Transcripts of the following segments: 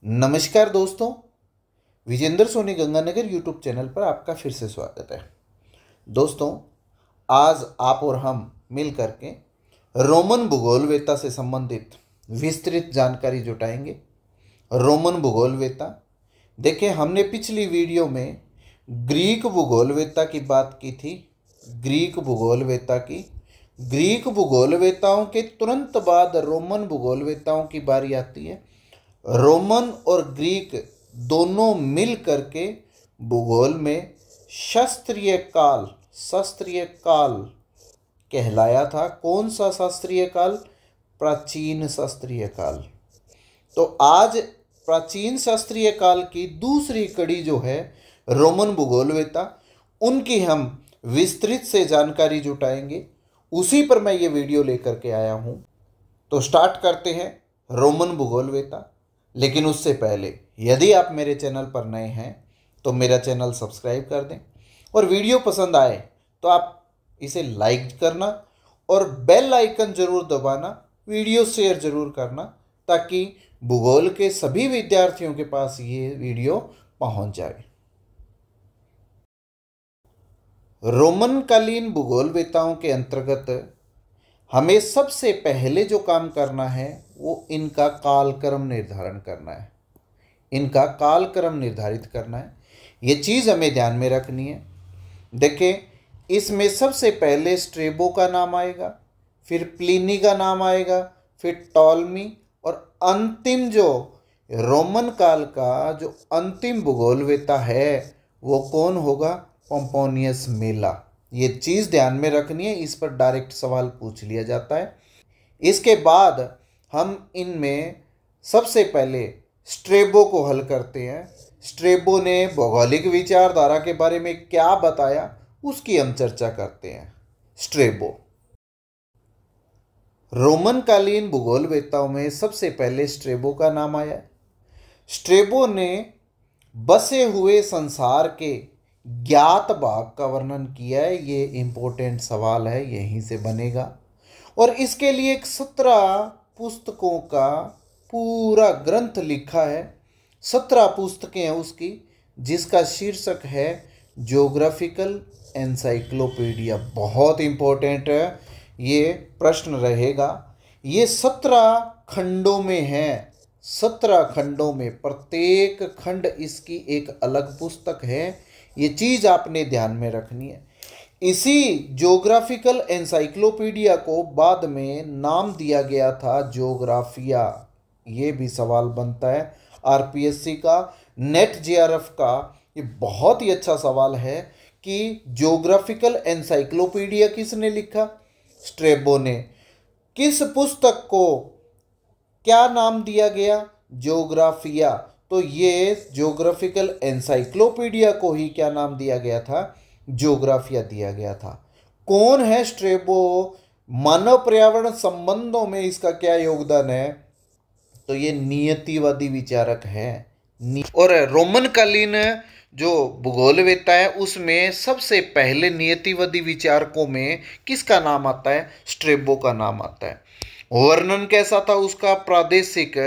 नमस्कार दोस्तों, Vijendra Soni Ganganagar YouTube channel पर आपका फिर से स्वागत है। दोस्तों, आज आप और हम मिल करके रोमन भूगोलवेत्ता से संबंधित विस्तृत जानकारी जुटाएंगे। रोमन भूगोलवेत्ता, देखिए हमने पिछली वीडियो में ग्रीक भूगोलवेत्ता की बात की थी। ग्रीक भूगोलवेत्ताओं के तुरंत बाद रोमन भूगोलवेत्ताओं की बारी आती है। रोमन और ग्रीक दोनों मिल करके भूगोल में शास्त्रीय काल कहलाया था। कौन सा शास्त्रीय काल? प्राचीन शास्त्रीय काल। तो आज प्राचीन शास्त्रीय काल की दूसरी कड़ी जो है रोमन भूगोलवेत्ता, उनकी हम विस्तृत से जानकारी जुटाएंगे। उसी पर मैं ये वीडियो लेकर के आया हूँ। तो स्टार्ट करते हैं रोमन भूगोलवेत्ता। लेकिन उससे पहले यदि आप मेरे चैनल पर नए हैं तो मेरा चैनल सब्सक्राइब कर दें, और वीडियो पसंद आए तो आप इसे लाइक करना और बेल आइकन जरूर दबाना, वीडियो शेयर जरूर करना, ताकि भूगोल के सभी विद्यार्थियों के पास ये वीडियो पहुंच जाए। रोमन कालीन भूगोलवेत्ताओं के अंतर्गत हमें सबसे पहले जो काम करना है वो इनका कालक्रम निर्धारित करना है। ये चीज़ हमें ध्यान में रखनी है। देखिए, इसमें सबसे पहले स्ट्रेबो का नाम आएगा, फिर प्लिनी का नाम आएगा, फिर टॉलमी, और अंतिम जो रोमन काल का जो अंतिम भूगोलवेत्ता है वो कौन होगा? पोम्पोनियस मेला। ये चीज़ ध्यान में रखनी है, इस पर डायरेक्ट सवाल पूछ लिया जाता है। इसके बाद हम इनमें सबसे पहले स्ट्रेबो को हल करते हैं। स्ट्रेबो ने भौगोलिक विचारधारा के बारे में क्या बताया, उसकी हम चर्चा करते हैं। स्ट्रेबो रोमन कालीन भूगोलवेत्ताओं में सबसे पहले स्ट्रेबो का नाम आया। स्ट्रेबो ने बसे हुए संसार के ज्ञात भाग का वर्णन किया है। ये इंपॉर्टेंट सवाल है, यहीं से बनेगा। और इसके लिए 17 पुस्तकों का पूरा ग्रंथ लिखा है। 17 पुस्तकें हैं उसकी, जिसका शीर्षक है ज्योग्राफिकल एनसाइक्लोपीडिया। बहुत इंपॉर्टेंट है, ये प्रश्न रहेगा। ये 17 खंडों में है। 17 खंडों में, प्रत्येक खंड इसकी एक अलग पुस्तक है। ये चीज़ आपने ध्यान में रखनी है। इसी ज्योग्राफिकल एनसाइक्लोपीडिया को बाद में नाम दिया गया था ज्योग्राफिया। ये भी सवाल बनता है आरपीएससी का, नेट जेआरएफ का। ये बहुत ही अच्छा सवाल है कि ज्योग्राफिकल एनसाइक्लोपीडिया किसने लिखा? स्ट्रेबो ने। किस पुस्तक को क्या नाम दिया गया? ज्योग्राफिया। तो ये ज्योग्राफिकल एनसाइक्लोपीडिया को ही क्या नाम दिया गया था? ज्योग्राफिया दिया गया था। कौन है स्ट्रेबो? मानव पर्यावरण संबंधों में इसका क्या योगदान है? तो ये नियतिवादी विचारक है। और रोमन कालीन जो भूगोलवेत्ता है उसमें सबसे पहले नियतिवादी विचारकों में किसका नाम आता है? स्ट्रेबो का नाम आता है। वर्णन कैसा था उसका? प्रादेशिक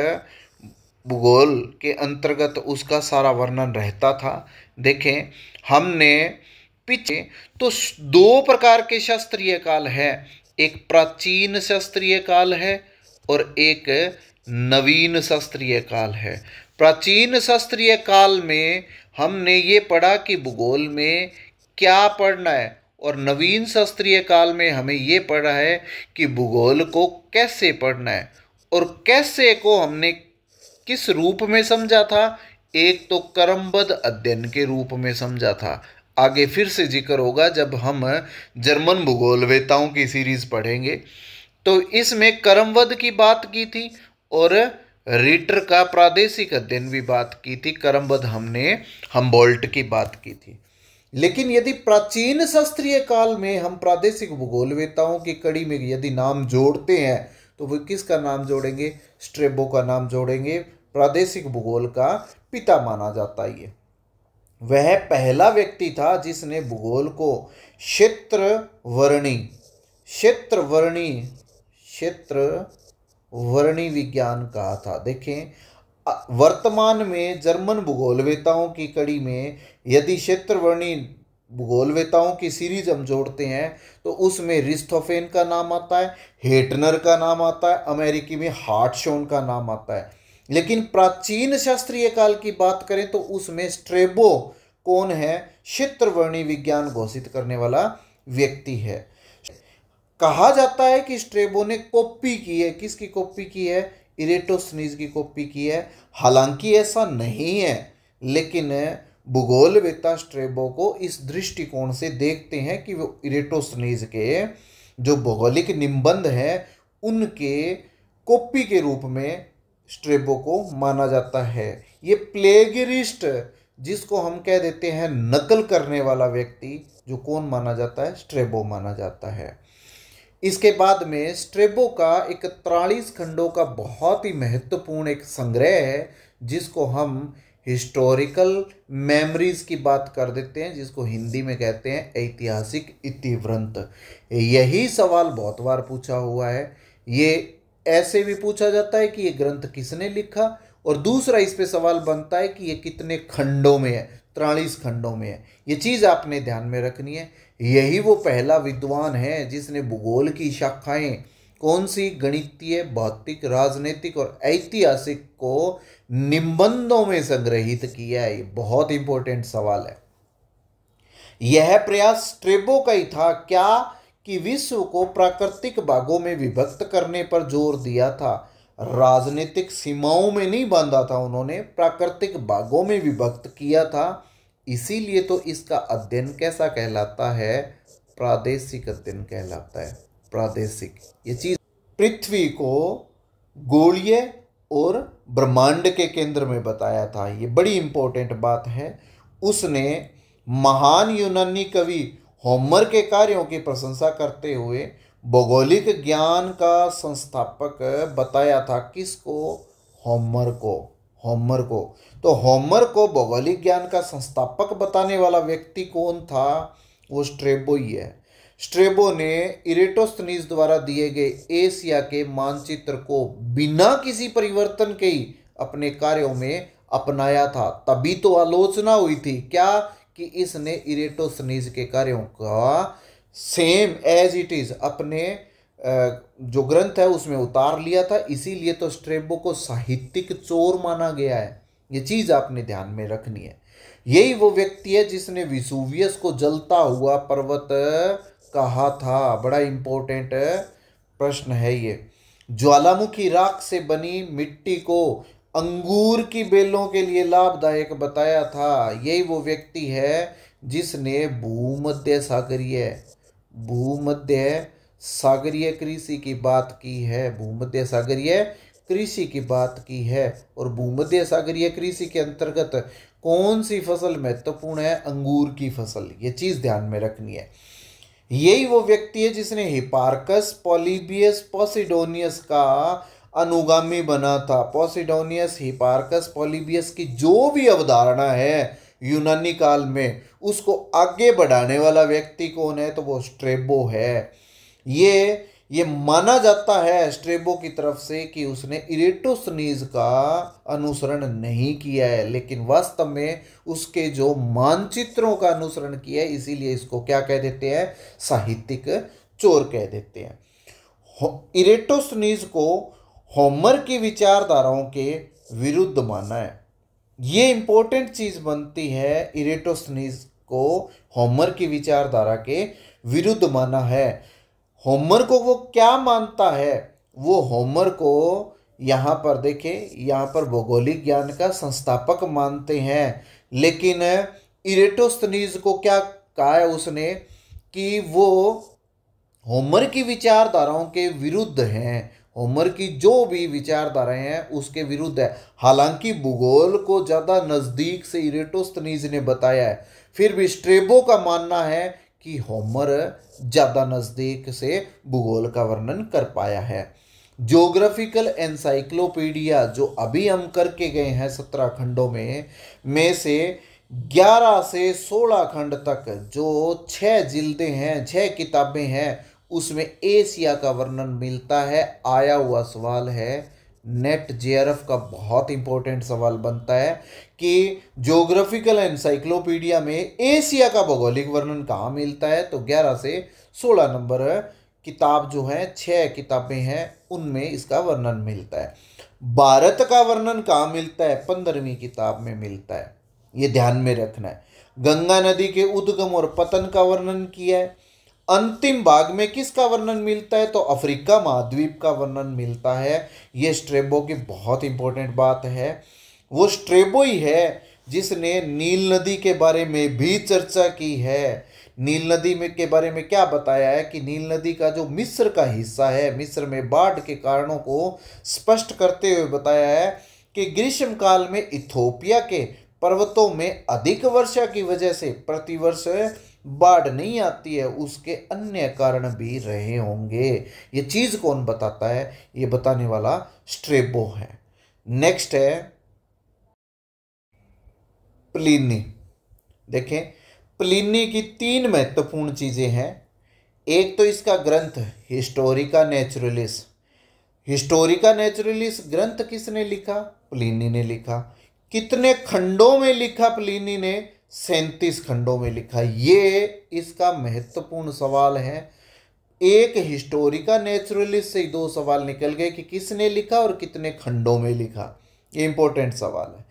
भूगोल के अंतर्गत उसका सारा वर्णन रहता था। देखें, हमने पीछे तो 2 प्रकार के शास्त्रीय काल है। एक प्राचीन शास्त्रीय काल है और एक नवीन शास्त्रीय काल है। प्राचीन शास्त्रीय काल में हमने ये पढ़ा कि भूगोल में क्या पढ़ना है, और नवीन शास्त्रीय काल में हमें ये पढ़ा है कि भूगोल को कैसे पढ़ना है। और कैसे को हमने किस रूप में समझा था? एक तो क्रमबद्ध अध्ययन के रूप में समझा था। आगे फिर से जिक्र होगा जब हम जर्मन भूगोलवेत्ताओं की सीरीज पढ़ेंगे। तो इसमें क्रमबद्ध की बात की थी और रिटर का प्रादेशिक अध्ययन भी बात की थी। क्रमबद्ध हमने हम्बोल्ट की बात की थी। लेकिन यदि प्राचीन शास्त्रीय काल में हम प्रादेशिक भूगोलवेत्ताओं की कड़ी में यदि नाम जोड़ते हैं तो वो किसका नाम जोड़ेंगे? स्ट्रेबो का नाम जोड़ेंगे। प्रादेशिक भूगोल का पिता माना जाता है। वह पहला व्यक्ति था जिसने भूगोल को क्षेत्रवर्णी विज्ञान कहा था। देखें, वर्तमान में जर्मन भूगोलवेताओं की कड़ी में यदि क्षेत्रवर्णी भूगोलवेताओं की सीरीज हम जोड़ते हैं तो उसमें रिस्थोफेन का नाम आता है, हेटनर का नाम आता है, अमेरिकी में हार्टशॉन का नाम आता है। लेकिन प्राचीन शास्त्रीय काल की बात करें तो उसमें स्ट्रेबो कौन है? क्षेत्रवर्णी विज्ञान घोषित करने वाला व्यक्ति है। कहा जाता है कि स्ट्रेबो ने कॉपी की है। किसकी कॉपी की है? इरेटोस्थनीज की कॉपी की है। हालांकि ऐसा नहीं है, लेकिन भूगोलवेत्ता स्ट्रेबो को इस दृष्टिकोण से देखते हैं कि वो इरेटोस्थनीज के जो भौगोलिक निबंध हैं उनके कॉपी के रूप में स्ट्रेबो को माना जाता है। ये प्लेगियरिस्ट, जिसको हम कह देते हैं नकल करने वाला व्यक्ति, जो कौन माना जाता है? स्ट्रेबो माना जाता है। इसके बाद में स्ट्रेबो का 41 खंडों का बहुत ही महत्वपूर्ण एक संग्रह है, जिसको हम हिस्टोरिकल मेमोरीज की बात कर देते हैं, जिसको हिंदी में कहते हैं ऐतिहासिक इतिवृत्त। यही सवाल बहुत बार पूछा हुआ है। ये ऐसे भी पूछा जाता है कि ये ग्रंथ किसने लिखा, और दूसरा इस पे सवाल बनता है कि ये कितने खंडों में है। 43 खंडों में है। ये चीज़ आपने ध्यान में रखनी है। यही वो पहला विद्वान है जिसने भूगोल की शाखाएं कौन सी? गणितीय, भौतिक, राजनीतिक और ऐतिहासिक को निबंधों में संग्रहित किया है। ये बहुत इंपॉर्टेंट सवाल है। यह प्रयास स्ट्रेबो का ही था क्या कि विश्व को प्राकृतिक भागों में विभक्त करने पर जोर दिया था। राजनीतिक सीमाओं में नहीं बांधा था उन्होंने, प्राकृतिक भागों में विभक्त किया था। इसीलिए तो इसका अध्ययन कैसा कहलाता है? प्रादेशिक अध्ययन कहलाता है। प्रादेशिक। ये चीज पृथ्वी को गोलीय और ब्रह्मांड के केंद्र में बताया था। ये बड़ी इंपॉर्टेंट बात है। उसने महान यूनानी कवि होमर के कार्यों की प्रशंसा करते हुए भौगोलिक ज्ञान का संस्थापक बताया था। किसको? होमर को। होमर को। तो होमर को भौगोलिक ज्ञान का संस्थापक बताने वाला व्यक्ति कौन था? वो स्ट्रेबो ही है। स्ट्रेबो ने इरेटोस्थनीज द्वारा दिए गए एशिया के मानचित्र को बिना किसी परिवर्तन के ही अपने कार्यों में अपनाया था। तभी तो आलोचना हुई थी क्या कि इसने इरेटोस्थनीज के कार्यों का सेम एज इट इज अपने जो ग्रंथ है उसमें उतार लिया था। इसीलिए तो स्ट्रेबो को साहित्यिक चोर माना गया है। ये चीज आपने ध्यान में रखनी है। यही वो व्यक्ति है जिसने विसुवियस को जलता हुआ पर्वत कहा था। बड़ा इंपॉर्टेंट प्रश्न है ये। ज्वालामुखी राख से बनी मिट्टी को अंगूर की बेलों के लिए लाभदायक बताया था। यही वो व्यक्ति है जिसने भूमध्य सागरीय कृषि की बात की है। भूमध्य सागरीय कृषि की बात की है। और भूमध्य सागरीय कृषि के अंतर्गत कौन सी फसल महत्वपूर्ण है? अंगूर की फसल। ये चीज ध्यान में रखनी है। यही वो व्यक्ति है जिसने हिपार्कस पॉलीबियस पोसिडोनियस का अनुगामी बना था। पोसिडोनियस, हिपार्कस, पॉलीबियस की जो भी अवधारणा है यूनानी काल में, उसको आगे बढ़ाने वाला व्यक्ति कौन है? तो वो स्ट्रेबो है। ये माना जाता है स्ट्रेबो की तरफ से कि उसने इरेटोस्थनीज का अनुसरण नहीं किया है, लेकिन वास्तव में उसके जो मानचित्रों का अनुसरण किया है। इसीलिए इसको क्या कह देते हैं? साहित्यिक चोर कह देते हैं। इरेटोस्थनीज को होमर की विचारधाराओं के विरुद्ध माना है। ये इंपॉर्टेंट चीज बनती है। इरेटोस्थनीज को होमर की विचारधारा के विरुद्ध माना है। होमर को वो क्या मानता है? वो होमर को यहाँ पर देखें, यहाँ पर भौगोलिक ज्ञान का संस्थापक मानते हैं। लेकिन इरेटोस्थनीज को क्या कहा है उसने? कि वो होमर की विचारधाराओं के विरुद्ध हैं। होमर की जो भी विचारधाराएं हैं उसके विरुद्ध है। हालांकि भूगोल को ज़्यादा नज़दीक से इरेटोस्थनीज ने बताया है, फिर भी स्ट्रेबो का मानना है कि होमर ज़्यादा नज़दीक से भूगोल का वर्णन कर पाया है। ज्योग्राफिकल एनसाइक्लोपीडिया जो अभी हम करके गए हैं 17 खंडों में से 11 से 16 खंड तक जो 6 जिल्दें हैं, 6 किताबें हैं, उसमें एशिया का वर्णन मिलता है। आया हुआ सवाल है नेट जेआरएफ का बहुत इंपॉर्टेंट सवाल बनता है कि ज्योग्राफिकल एनसाइक्लोपीडिया में एशिया का भौगोलिक वर्णन कहाँ मिलता है, तो 11 से 16 नंबर किताब जो है, 6 किताबें हैं, उनमें इसका वर्णन मिलता है। भारत का वर्णन कहाँ मिलता है, 15वीं किताब में मिलता है, ये ध्यान में रखना है। गंगा नदी के उद्गम और पतन का वर्णन किया है। अंतिम भाग में किसका वर्णन मिलता है, तो अफ्रीका महाद्वीप का वर्णन मिलता है। ये स्ट्रेबो की बहुत इंपॉर्टेंट बात है। वो स्ट्रेबो ही है जिसने नील नदी के बारे में भी चर्चा की है। नील नदी में के बारे में क्या बताया है कि नील नदी का जो मिस्र का हिस्सा है, मिस्र में बाढ़ के कारणों को स्पष्ट करते हुए बताया है कि ग्रीष्म काल में इथोपिया के पर्वतों में अधिक वर्षा की वजह से प्रतिवर्ष बाढ़ नहीं आती है, उसके अन्य कारण भी रहे होंगे। ये चीज कौन बताता है, ये बताने वाला स्ट्रेबो है। नेक्स्ट है प्लिनी। देखें, प्लिनी की 3 महत्वपूर्ण चीजें हैं। एक तो इसका ग्रंथ हिस्टोरिका नेचुरलिस। हिस्टोरिका नेचुरलिस ग्रंथ किसने लिखा, प्लिनी ने लिखा। कितने खंडों में लिखा प्लिनी ने, 37 खंडों में लिखा। ये इसका महत्वपूर्ण सवाल है। एक हिस्टोरिका नेचुरलिस से 2 सवाल निकल गए कि किसने लिखा और कितने खंडों में लिखा। ये इंपॉर्टेंट सवाल है।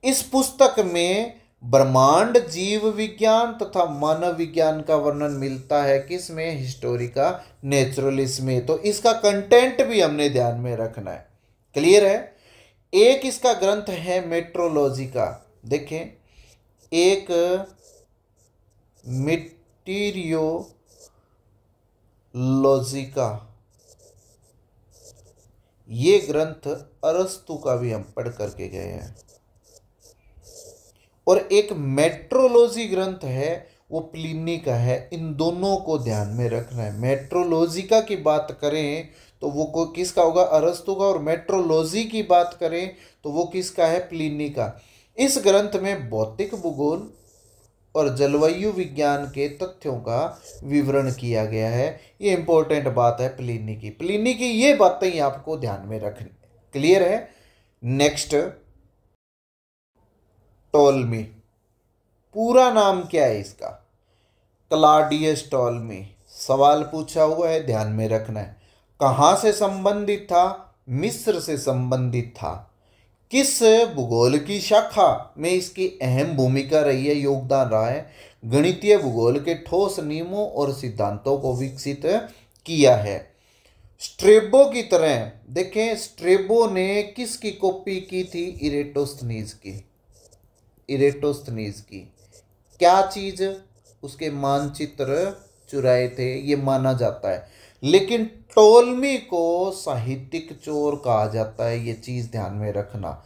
इस पुस्तक में ब्रह्मांड, जीव विज्ञान तथा मानव विज्ञान का वर्णन मिलता है। किसमें, हिस्टोरिका नेचुरलिस में। तो इसका कंटेंट भी हमने ध्यान में रखना है। क्लियर है। एक इसका ग्रंथ है मेट्रोलॉजी का। देखें, एक मेटीरियोलॉजी का, ये ग्रंथ अरस्तु का भी हम पढ़ करके गए हैं। और एक मेट्रोलॉजी ग्रंथ है, वो प्लिनी का है। इन दोनों को ध्यान में रखना है। मेट्रोलॉजिका की बात करें तो वो किसका होगा, अरस्तु का। और मेट्रोलॉजी की बात करें तो वो किसका है, प्लिनी का। इस ग्रंथ में भौतिक भूगोल और जलवायु विज्ञान के तथ्यों का विवरण किया गया है। ये इंपॉर्टेंट बात है प्लिनी की। प्लिनी की ये बातें ही आपको ध्यान में रखनी। क्लियर है। नेक्स्ट, टोलमी। पूरा नाम क्या है इसका, क्लाडियस टोलमी। सवाल पूछा हुआ है, ध्यान में रखना है। कहाँ से संबंधित था, मिस्र से संबंधित था। किस भूगोल की शाखा में इसकी अहम भूमिका रही है, योगदान रहा है। गणितीय भूगोल के ठोस नियमों और सिद्धांतों को विकसित किया है। स्ट्रेबो की तरह देखें, स्ट्रेबो ने किसकी कॉपी की थी, इरेटोस्थनीज की। इरेटोस्थनीज की क्या चीज, उसके मानचित्र चुराए थे, ये माना जाता है। लेकिन टोलमी को साहित्यिक चोर कहा जाता है। ये चीज ध्यान में रखना।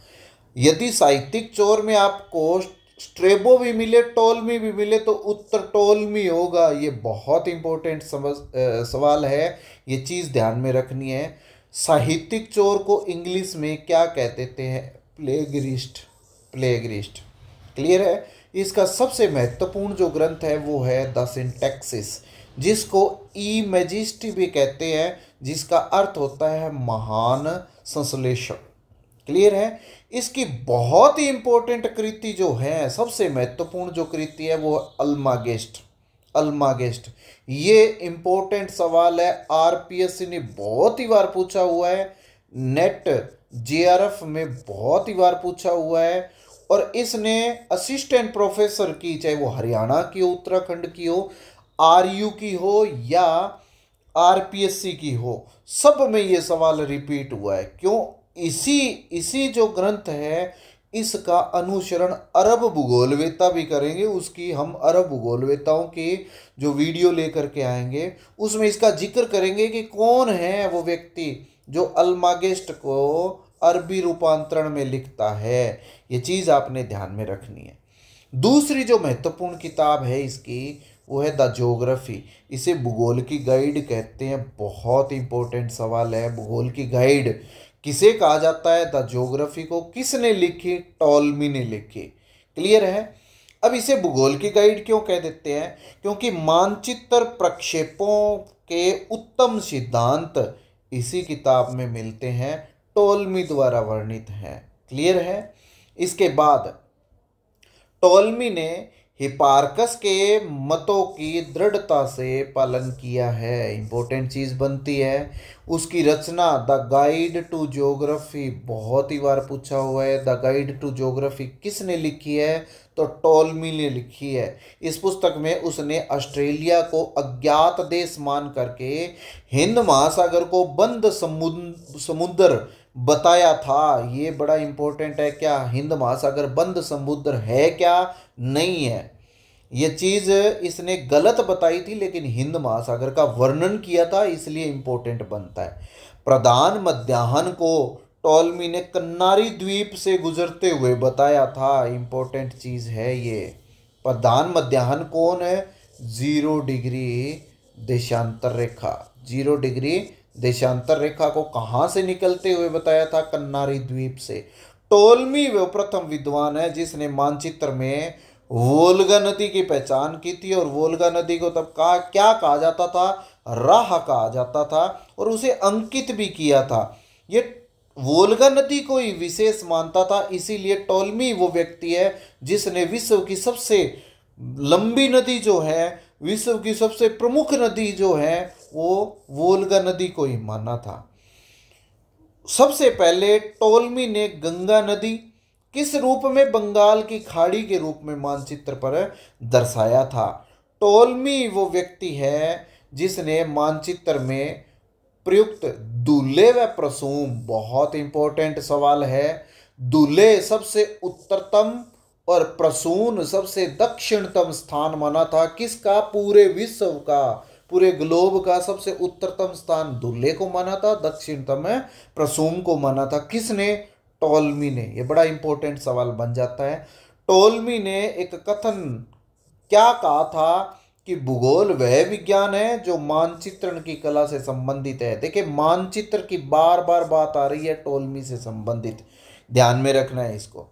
यदि साहित्यिक चोर में आपको स्ट्रेबो भी मिले, टोलमी भी मिले, तो उत्तर टोलमी होगा। ये बहुत इंपॉर्टेंट सवाल है। ये चीज ध्यान में रखनी है। साहित्यिक चोर को इंग्लिश में क्या कहते थे, प्लेगरिस्ट। प्लेगरिस्ट। क्लियर है। इसका सबसे महत्वपूर्ण जो ग्रंथ है वो है द सिंटैक्सिस, जिसको ई मैजिस्ट्री भी कहते हैं, जिसका अर्थ होता है महान संश्लेषण। क्लियर है। इसकी बहुत ही इंपॉर्टेंट कृति जो है, सबसे महत्वपूर्ण जो कृति है वो अल्मागेस्ट। अल्मागेस्ट ये इंपॉर्टेंट सवाल है। आरपीएससी ने बहुत ही बार पूछा हुआ है, नेट जेआरएफ में बहुत ही बार पूछा हुआ है। और इसने असिस्टेंट प्रोफेसर की, चाहे वो हरियाणा की हो, उत्तराखंड की हो, आरयू की हो या आरपीएससी की हो, सब में ये सवाल रिपीट हुआ है। क्यों, इसी जो ग्रंथ है इसका अनुसरण अरब भूगोलवेता भी करेंगे। उसकी हम अरब भूगोलवेताओं की जो वीडियो लेकर के आएंगे उसमें इसका जिक्र करेंगे कि कौन है वो व्यक्ति जो अल्मागेस्ट को अरबी रूपांतरण में लिखता है। ये चीज़ आपने ध्यान में रखनी है। दूसरी जो महत्वपूर्ण किताब है इसकी वो है द ज्योग्राफी। इसे भूगोल की गाइड कहते हैं। बहुत इंपॉर्टेंट सवाल है। भूगोल की गाइड किसे कहा जाता है, द ज्योग्राफी को। किसने लिखी, टॉलमी ने लिखी। क्लियर है। अब इसे भूगोल की गाइड क्यों कह देते हैं, क्योंकि मानचित्र प्रक्षेपों के उत्तम सिद्धांत इसी किताब में मिलते हैं। टोलमी द्वारा वर्णित हैं। क्लियर है। इसके बाद टोलमी ने हिपार्कस के मतों की दृढ़ता से पालन किया है। इंपॉर्टेंट चीज बनती है। उसकी रचना द गाइड टू ज्योग्राफी बहुत ही बार पूछा हुआ है। द गाइड टू ज्योग्राफी किसने लिखी है? तो टोलमी ने लिखी है। इस पुस्तक में उसने ऑस्ट्रेलिया को अज्ञात देश मान करके हिंद महासागर को बंद समुद्र बताया था। ये बड़ा इंपॉर्टेंट है। क्या हिंद महासागर बंद समुद्र है क्या? नहीं है। ये चीज इसने गलत बताई थी, लेकिन हिंद महासागर का वर्णन किया था, इसलिए इंपॉर्टेंट बनता है। प्रधान मध्याह्न को टोलमी ने कन्नारी द्वीप से गुजरते हुए बताया था। इंपॉर्टेंट चीज है ये। प्रधान मध्याह्न कौन है? 0 डिग्री देशांतर रेखा। 0 डिग्री देशांतर रेखा को कहां से निकलते हुए बताया था? कन्नारी द्वीप से। टोलमी वो प्रथम विद्वान है जिसने मानचित्र में वोल्गा नदी की पहचान की थी, और वोल्गा नदी को तब क्या कहा जाता था? राह कहा जाता था, और उसे अंकित भी किया था। ये वोल्गा नदी को ही विशेष मानता था, इसीलिए टोलमी वो व्यक्ति है जिसने विश्व की सबसे लंबी नदी जो है, विश्व की सबसे प्रमुख नदी जो है, वो वोल्गा नदी को ही माना था। सबसे पहले टोलमी ने गंगा नदी किस रूप में? बंगाल की खाड़ी के रूप में मानचित्र पर दर्शाया था। टोलमी वो व्यक्ति है जिसने मानचित्र में प्रयुक्त दूल्हे व प्रसूम, बहुत इंपॉर्टेंट सवाल है, दूल्हे सबसे उत्तरतम और प्रसून सबसे दक्षिणतम स्थान माना था। किसका? पूरे विश्व का, पूरे ग्लोब का सबसे उत्तरतम स्थान दूल्हे को माना था, दक्षिणतम प्रसूम को माना था। किसने? टोलमी ने। यह बड़ा इंपॉर्टेंट सवाल बन जाता है। टोलमी ने एक कथन क्या कहा था कि भूगोल वह विज्ञान है जो मानचित्रण की कला से संबंधित है। देखिए, मानचित्र की बार बार बात आ रही है, टोलमी से संबंधित, ध्यान में रखना है इसको।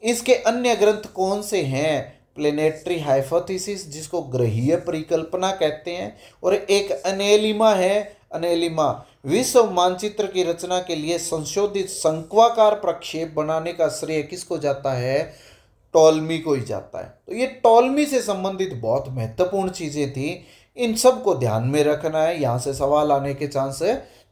इसके अन्य ग्रंथ कौन से हैं? प्लेनेटरी हाइपोथेसिस, जिसको ग्रहीय परिकल्पना कहते हैं, और एक अनेलिमा है। अनेलिमा विश्व मानचित्र की रचना के लिए संशोधित शंक्वाकार प्रक्षेप बनाने का श्रेय किसको जाता है? टोलमी को ही जाता है। तो ये टोलमी से संबंधित बहुत महत्वपूर्ण चीजें थी, इन सब को ध्यान में रखना है। यहाँ से सवाल आने के चांस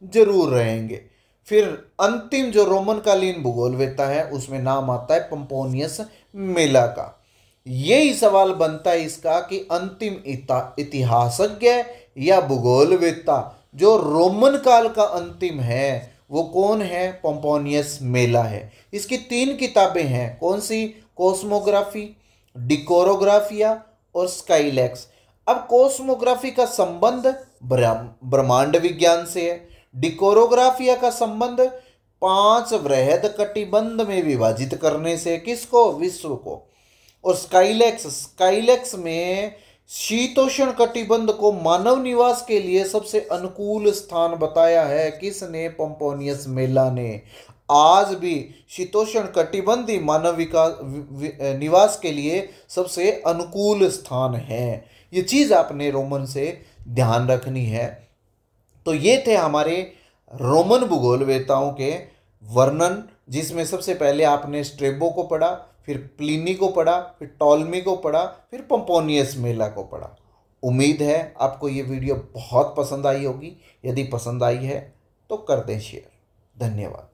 जरूर रहेंगे। फिर अंतिम जो रोमन कालीन भूगोलवेत्ता है उसमें नाम आता है पोम्पोनियस मेला का। यही सवाल बनता है इसका कि अंतिम इतिहासज्ञ या भूगोलवेत्ता जो रोमन काल का अंतिम है वो कौन है? पोम्पोनियस मेला है। इसकी 3 किताबें हैं। कौन सी? कॉस्मोग्राफी, डिकोरोग्राफिया और स्काईलैक्स। अब कॉस्मोग्राफी का संबंध ब्रह्मांड विज्ञान से है। डिकोरोग्राफिया का संबंध 5 वृहद कटिबंध में विभाजित करने से। किसको? विश्व को। और स्काईलैक्स में शीतोष्ण कटिबंध को मानव निवास के लिए सबसे अनुकूल स्थान बताया है। किसने? पोम्पोनियस मेला ने। आज भी शीतोष्ण कटिबंधी मानव निवास के लिए सबसे अनुकूल स्थान है। ये चीज आपने रोमन से ध्यान रखनी है। तो ये थे हमारे रोमन भूगोलवेत्ताओं के वर्णन, जिसमें सबसे पहले आपने स्ट्रेबो को पढ़ा, फिर प्लिनी को पढ़ा, फिर टोलमी को पढ़ा, फिर पोम्पोनियस मेला को पढ़ा। उम्मीद है आपको ये वीडियो बहुत पसंद आई होगी। यदि पसंद आई है तो कर दें शेयर। धन्यवाद।